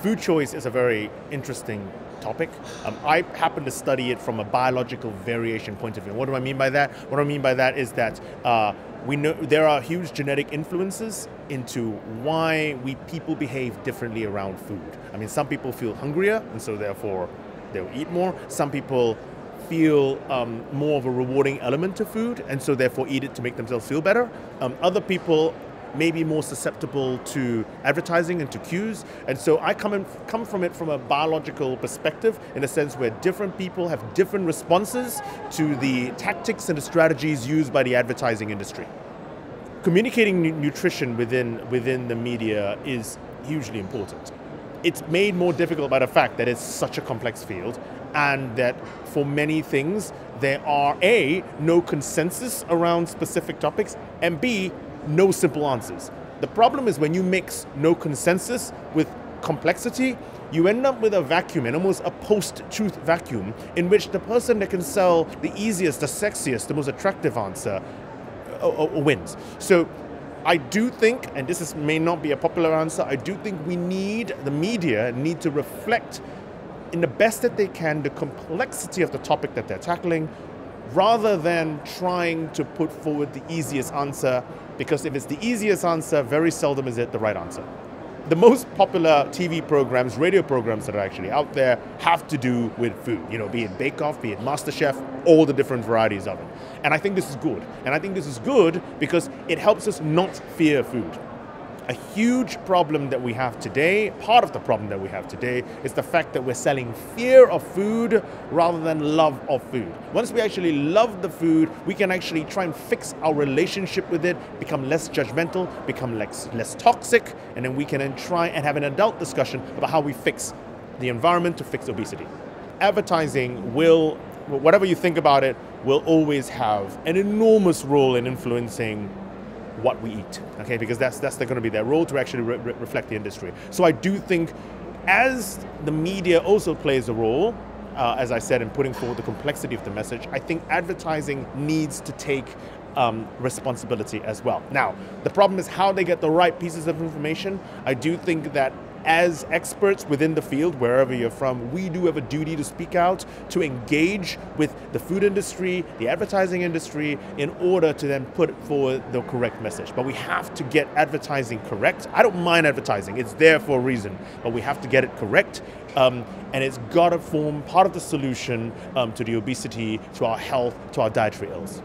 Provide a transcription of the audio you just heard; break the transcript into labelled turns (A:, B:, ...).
A: Food choice is a very interesting topic. I happen to study it from a biological variation point of view. What do I mean by that? What I mean by that is that we know there are huge genetic influences into why people behave differently around food. I mean, some people feel hungrier, and so therefore they'll eat more. Some people feel more of a rewarding element to food, and so therefore eat it to make themselves feel better. Other people may be more susceptible to advertising and to cues, and so I come from it from a biological perspective, in a sense where different people have different responses to the tactics and the strategies used by the advertising industry. Communicating nutrition within the media is hugely important. It's made more difficult by the fact that it's such a complex field, and that for many things there are A, no consensus around specific topics, and B, no simple answers. The problem is when you mix no consensus with complexity, you end up with a vacuum, and almost a post-truth vacuum, in which the person that can sell the easiest, the sexiest, the most attractive answer wins. So I do think, and this may not be a popular answer, I do think the media need to reflect in the best that they can the complexity of the topic that they're tackling, rather than trying to put forward the easiest answer, because if it's the easiest answer, very seldom is it the right answer. The most popular TV programs, radio programs that are actually out there have to do with food, be it Bake Off, be it MasterChef, all the different varieties of it. And I think this is good. And I think this is good because it helps us not fear food. A huge problem that we have today, part of the problem that we have today, is the fact that we're selling fear of food rather than love of food. Once we actually love the food, we can actually try and fix our relationship with it, become less judgmental, become less toxic, and then we can then try and have an adult discussion about how we fix the environment to fix obesity. Advertising will, whatever you think about it, will always have an enormous role in influencing what we eat, okay? Because that's going to be their role, to actually reflect the industry. So I do think, as the media also plays a role, as I said, in putting forward the complexity of the message, I think advertising needs to take responsibility as well. Now, the problem is how they get the right pieces of information. I do think that as experts within the field, wherever you're from, we do have a duty to speak out, to engage with the food industry, the advertising industry, in order to then put forward the correct message. But we have to get advertising correct. I don't mind advertising, it's there for a reason, but we have to get it correct. And it's got to form part of the solution to the obesity, to our health, to our dietary ills.